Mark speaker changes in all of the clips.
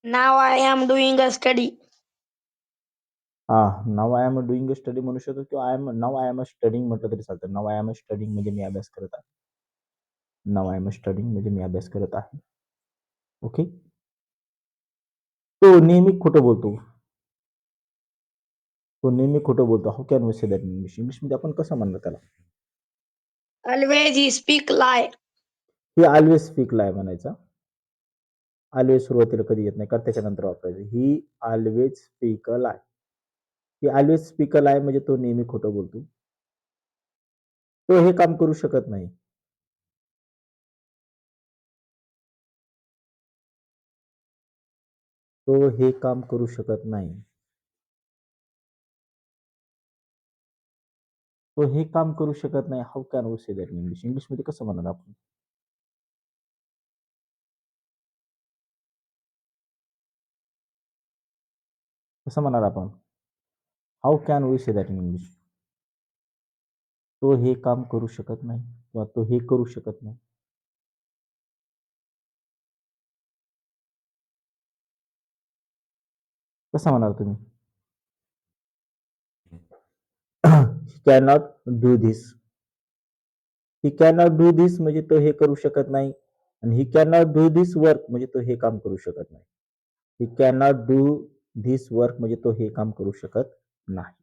Speaker 1: Now I am doing a study.
Speaker 2: Now I am doing a study म्हणू शकतो किंवा नाव I am studying म्हटलं तरी चालतं. नाव आय एम स्टडिंग म्हणजे मी अभ्यास करत आहे. नाव आय एम स्टडिंग म्हणजे मी अभ्यास करत आहे. ओके. तो नेहमी खोटं बोलतो. तो नेहमी खोटं बोलतो. How can we say that in English? इंग्लिशमध्ये आपण कसं म्हणणार त्याला?
Speaker 1: Always he speak lie.
Speaker 2: He always speak lie म्हणायचा. ऑलवेज सुरुवातीला कधी येत नाही, कारण त्याच्यानंतर वापरायचं. He always speak a lie. He always speak a lie म्हणजे तो नेहमी खोटं बोलतो. तो हे काम करू शकत नाही. तो हे काम करू शकत नाही. तो हे काम करू शकत नाही. How can we say that in English? इंग्लिशमध्ये कसं म्हणणार आपण? कसं म्हणणार आपण? How can we say that in English? तो हे काम करू शकत नाही किंवा तो हे करू शकत नाही. कसं म्हणाल तुम्ही? ही cannot do this. He cannot do this म्हणजे तो हे करू शकत नाही. आणि ही कॅनॉट डू धिस वर्क म्हणजे तो हे काम करू शकत नाही. ही कॅनॉट डू धिस वर्क म्हणजे तो हे काम करू शकत नाही.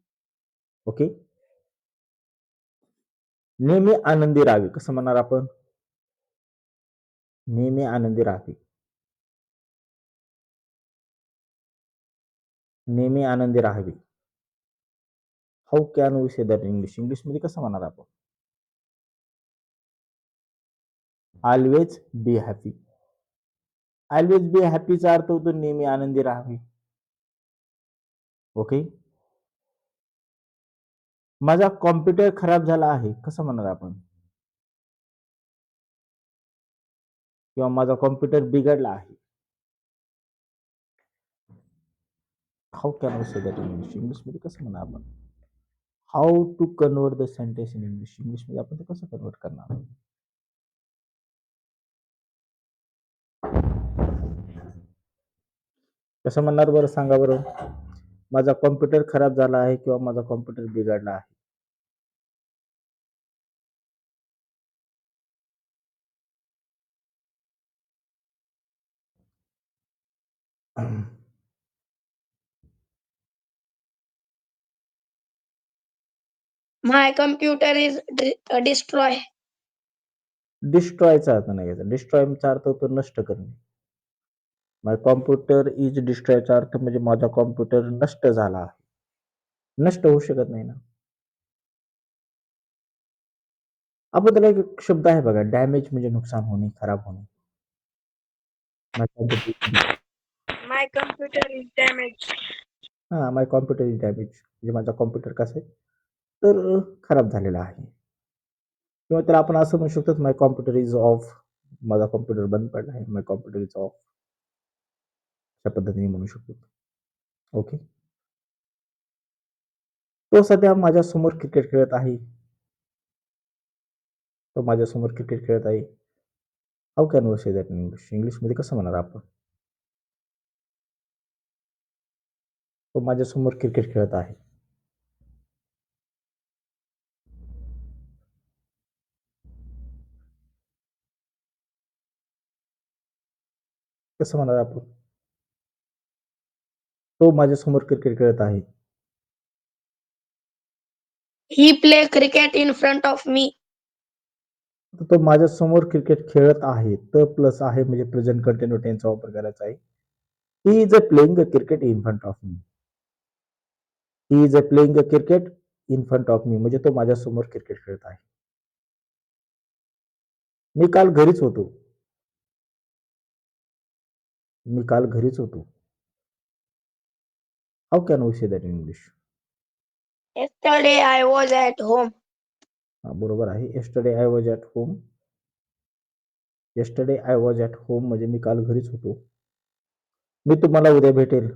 Speaker 2: ओके. नेहमी आनंदी राहावे कसं म्हणणार आपण? नेहमी आनंदी राहावे. नेहमी आनंदी राहावे. How can we say that in English? इंग्लिशमध्ये कसं म्हणणार आपण? Always be happy. Always be हॅपीचा अर्थ होतो नेहमी आनंदी राहावे. ओके. माझा कॉम्प्युटर खराब झाला आहे कसं म्हणणार आपण? किंवा माझा कॉम्प्युटर बिघडला आहे. How can we say that in English? इंग्लिशमध्ये कसं म्हणणार आपण? How to convert the sentence in English? इंग्लिशमध्ये आपण ते कसं कन्वर्ट करणार? कसं म्हणणार बरं सांगा बरं? माझा कॉम्प्युटर खराब झाला आहे किंवा माझा कॉम्प्युटर बिघडला आहे.
Speaker 1: My computer is destroy.
Speaker 2: डिस्ट्रॉयचा अर्थ नाही घ्यायचा. डिस्ट्रॉयचा अर्थ होतो नष्ट करणे. माय कॉम्प्युटर इज डिस्ट्रॉयचा अर्थ म्हणजे माझा कॉम्प्युटर नष्ट झाला आहे. नष्ट होऊ शकत नाही ना. आपण त्याला एक शब्द आहे बघा, डॅमेज म्हणजे नुकसान होणे, खराब होणे.
Speaker 1: My computer is damaged.
Speaker 2: My computer is damage म्हणजे माझा कॉम्प्युटर कसं आहे तर खराब झालेला आहे. किंवा त्याला आपण असं म्हणू शकतो माय कॉम्प्युटर इज ऑफ. माझा कॉम्प्युटर बंद पडला आहे. माय कॉम्प्युटर इज ऑफ. अशा पद्धतीने म्हणू शकतो. ओके. तो सध्या माझ्या समोर क्रिकेट खेळत आहे. तो माझ्या समोर क्रिकेट खेळत आहे. How can we say that in English? इंग्लिशमध्ये कसं म्हणणार आपण? तो माझ्या समोर क्रिकेट खेळत आहे. कसं म्हणणार आपण? तो माझ्या समोर क्रिकेट खेळत आहे.
Speaker 1: He play cricket in front of me.
Speaker 2: तो माझ्या समोर क्रिकेट खेळत आहे. तर प्लस आहे म्हणजे प्रेझेंट कंटिन्यू टेन्सचा वापर करायचा आहे. He is a playing a cricket in front of me. He is a playing a cricket in front of me म्हणजे तो माझ्या समोर क्रिकेट खेळत आहे. मी काल घरीच होतो. मी काल घरीच होतो. How can we say that in English?
Speaker 1: Yesterday I was at home.
Speaker 2: बरोबर आहे. Yesterday I was at home. Yesterday I was at home म्हणजे मी काल घरीच होतो. मी तुम्हाला उद्या भेटेल.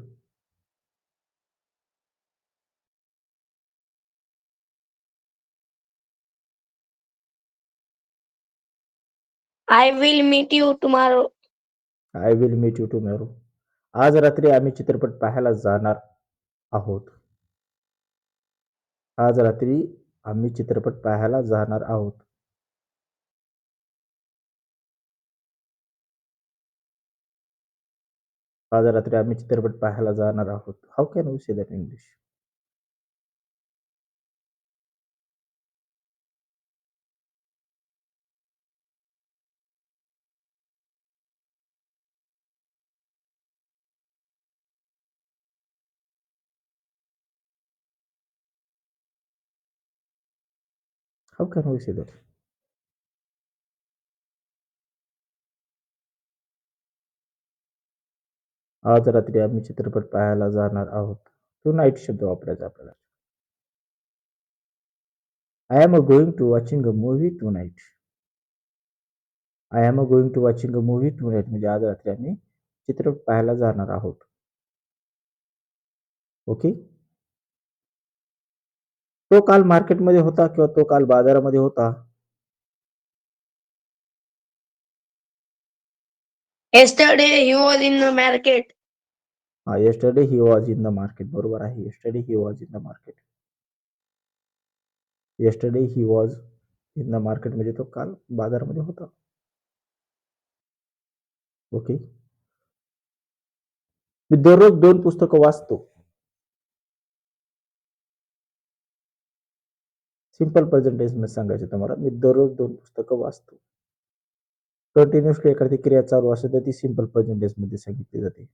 Speaker 1: I will meet you tomorrow.
Speaker 2: I will meet you tomorrow. आज रात्री आम्ही चित्रपट पाहायला जाणार आहोत. आज रात्री आम्ही चित्रपट पाहायला जाणार आहोत. आज रात्री आम्ही चित्रपट पाहायला जाणार आहोत. How can we say that in English? How can we say that? आज रात्री आम्ही चित्रपट पाहायला जाणार आहोत. टू नाईट शब्द वापरायचा आपल्याला. I am going to watching a movie tonight. I am going to watching a movie tonight म्हणजे आज रात्री आम्ही चित्रपट पाहायला जाणार आहोत. ओके. तो काल मार्केटमध्ये होता किंवा तो काल बाजारामध्ये होता.
Speaker 1: Yesterday he was in the market.
Speaker 2: Yesterday he was in the market. बरोबर आहे. Yesterday he was in the market. Yesterday he was in the market म्हणजे तो काल बाजारामध्ये होता. ओके. मी दररोज 2 पुस्तकं वाचतो. सिंपल प्रेझेंट टेन्स मध्ये सांगायचं तुम्हाला, मी दररोज 2 पुस्तकं वाचतो. कंटिन्युअसली एखादी क्रिया चालू असेल तर ती सिंपल प्रेझेंट टेन्स मध्ये सांगितली जाते.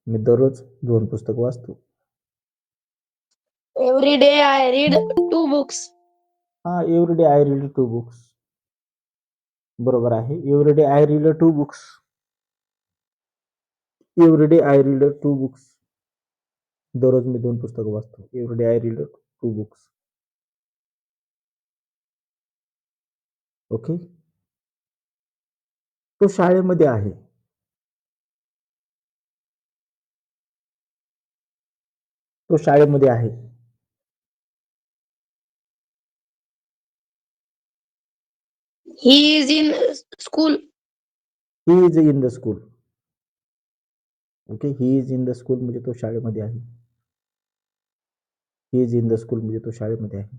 Speaker 2: मी दररोज 2 पुस्तकं वाचतो.
Speaker 1: Every day I read 2 books.
Speaker 2: Every day I read 2 books. बरोबर आहे. Every day I read 2 books. Every day I read 2 books. दररोज मी 2 पुस्तकं वाचतो. Every day I read 2 books. Okay. तो शाळेमध्ये आहे. तो शाळेमध्ये आहे.
Speaker 1: He is in school.
Speaker 2: He is in the school. Okay. He is in the school म्हणजे तो शाळेमध्ये आहे. He is in the school म्हणजे तो शाळेमध्ये आहे.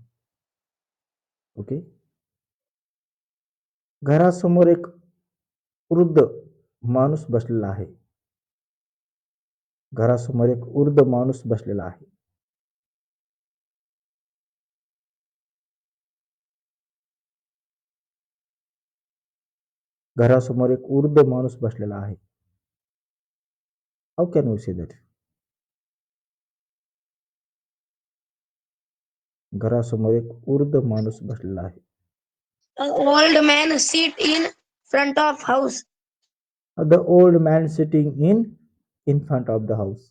Speaker 2: ओके. घरासमोर एक वृद्ध माणूस बसलेला आहे. घरासमोर एक वृद्ध माणूस बसलेला आहे. घरासमोर एक वृद्ध माणूस बसलेला आहे. How can we say that? घरासमोर एक वृद्ध माणूस बसलेला आहे.
Speaker 1: An old man sit in front of house.
Speaker 2: The old man sitting in front of the house.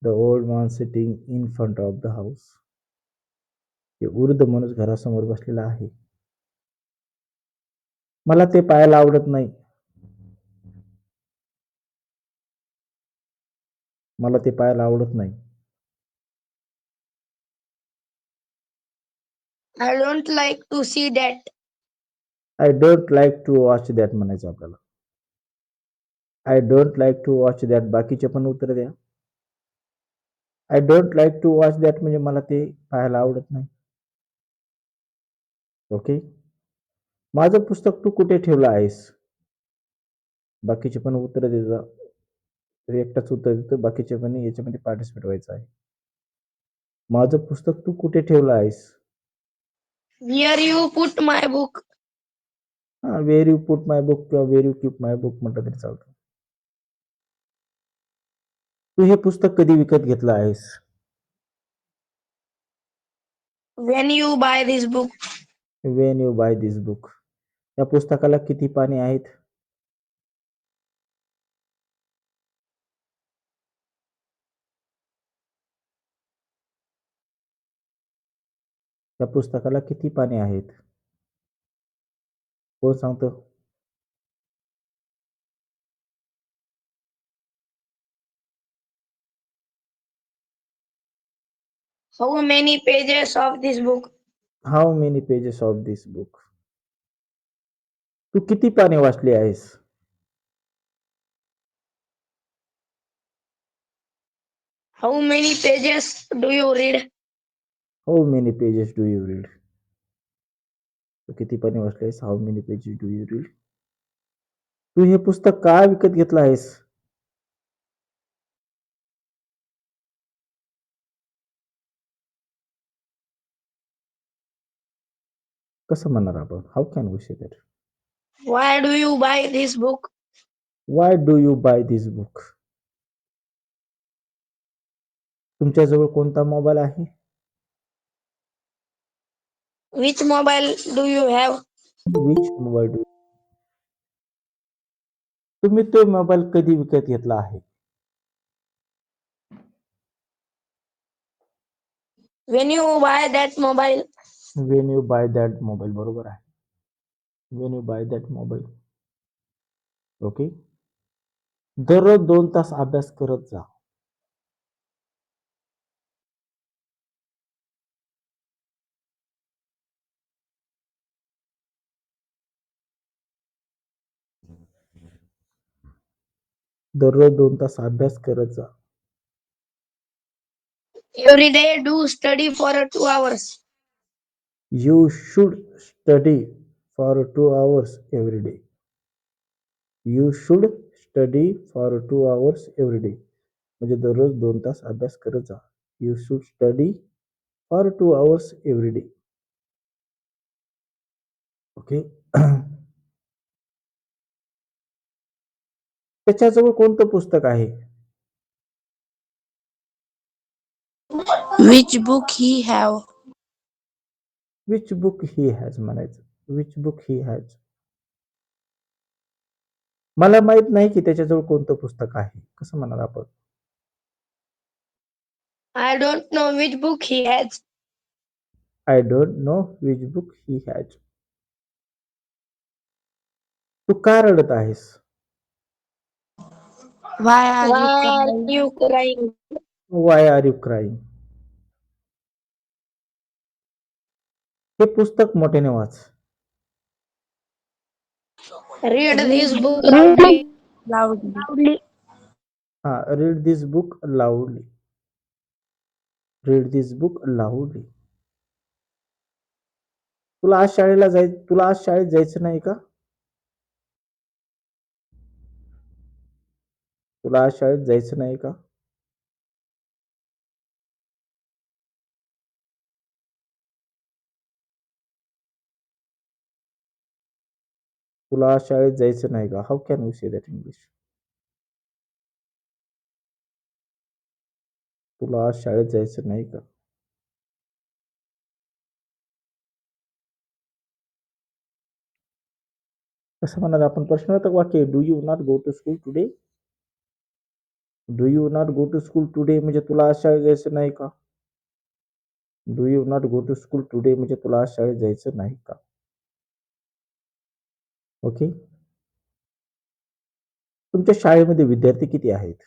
Speaker 2: The old man sitting in front of the house. हे वृद्ध माणूस घरासमोर बसलेला आहे. मला ते पाहायला आवडत नाही. मला ते पाहायला आवडत नाही.
Speaker 1: I don't like to see that.
Speaker 2: I don't like to watch that म्हणायचं आपल्याला. I don't like to watch that. बाकीचे पण उत्तर द्या. I don't like to watch that म्हणजे मला ते पाहायला आवडत नाही. ओके. माझं पुस्तक तू कुठे ठेवलं आहेस? बाकीचे पण उत्तर देजा. एकटाच उत्तर देतो. बाकीचे पण याच्यामध्ये पार्टिसिपेट व्हायचं आहे. माझं पुस्तक तू कुठे ठेवलं आहेस?
Speaker 1: Where you put my book?
Speaker 2: Where you put my book किंवा where you keep my book म्हटलं तरी चालतं. तू हे पुस्तक कधी विकत घेतलं आहेस?
Speaker 1: When you buy this book?
Speaker 2: When you buy this book. या पुस्तकाला किती पाने आहेत? या पुस्तकाला किती पाने आहेत? कोण सांगतो?
Speaker 1: How many pages of this book?
Speaker 2: How many pages of this book. तू किती पाने वाचली आहेस?
Speaker 1: How many pages do you read?
Speaker 2: How many pages do you read? तू किती पाने वाचलेस? How many pages do you read? तू हे पुस्तक का विकत घेतलं आहेस? कसं म्हणणार आपण? How can we say that?
Speaker 1: Why do you buy this book?
Speaker 2: Why do you buy this book? तुमच्याजवळ कोणता मोबाईल आहे?
Speaker 1: Which mobile do you have?
Speaker 2: Which mobile do? तुम्ही तो मोबाईल कधी विकत घेतला आहे?
Speaker 1: When you buy that mobile?
Speaker 2: When you buy that mobile. बरोबर आहे. When you buy that mobile. Okay. दररोज 2 तास अभ्यास करत जा. दररोज 2 तास अभ्यास करत जा.
Speaker 1: Every day do study for 2 hours.
Speaker 2: You should study for 2 hours every day. You should study for 2 hours every day. म्हणजे दररोज 2 तास अभ्यास करत जा. You should study for 2 hours every day. Okay. त्याच्याजवळ कोणतं पुस्तक आहे?
Speaker 1: Which book he have?
Speaker 2: Which book he has म्हणायचं. Which book he has. मला माहित नाही की त्याच्याजवळ कोणतं पुस्तक आहे. कसं म्हणणार आपण?
Speaker 1: I don't know which book he has.
Speaker 2: I don't know which book he has. तू का रडत आहेस?
Speaker 1: Why are you crying?
Speaker 2: Why are you crying? हे पुस्तक मोठ्याने वाच.
Speaker 1: Read this book loudly.
Speaker 2: हा, read this book loudly. Read this book loudly. तुला आज शाळेत जायचं नाही का? तुला आज शाळेत जायचं नाही का? तुला आज शाळेत जायचं नाही का? How can we say that English? तुला आज शाळेत जायचं नाही का? कसं म्हणणार आपण? प्रश्नार्थक वाक्य. Do you not go to school today? Do you not go to school today म्हणजे तुला आज शाळेत जायचं नाही का? Do you not go to school today म्हणजे तुला आज शाळेत जायचं नाही का? ओके. तुमच्या शाळेमध्ये विद्यार्थी किती आहेत?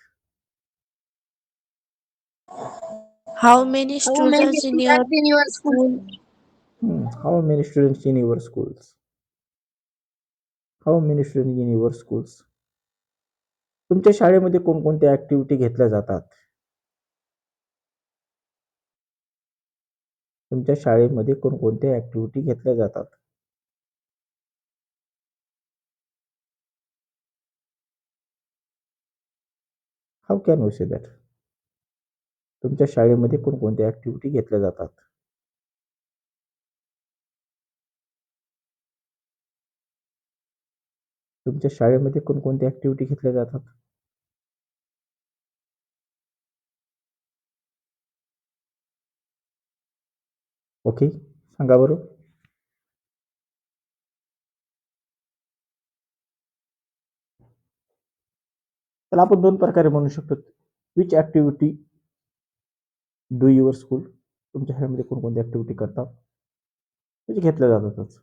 Speaker 1: How many students in your school?
Speaker 2: How many students in your schools? How many students in your schools? तुमच्या शाळेमध्ये कोणकोणत्या ऍक्टिव्हिटी घेतल्या जातात? तुमच्या शाळेमध्ये कोणकोणत्या ऍक्टिव्हिटी घेतल्या जातात? How can we say that? तुमच्या शाळेमध्ये कोणकोणत्या ऍक्टिव्हिटी घेतल्या जातात? तुमच्या शाळेमध्ये कोणकोणत्या ऍक्टिव्हिटी घेतल्या जातात? ओके. सांगा बरं. त्याला आपण 2 प्रकारे म्हणू शकतो. Which activity do your school? तुमच्या शाळेमध्ये कोणकोणत्या ऍक्टिव्हिटी करतात? म्हणजे घेतल्या जातातच.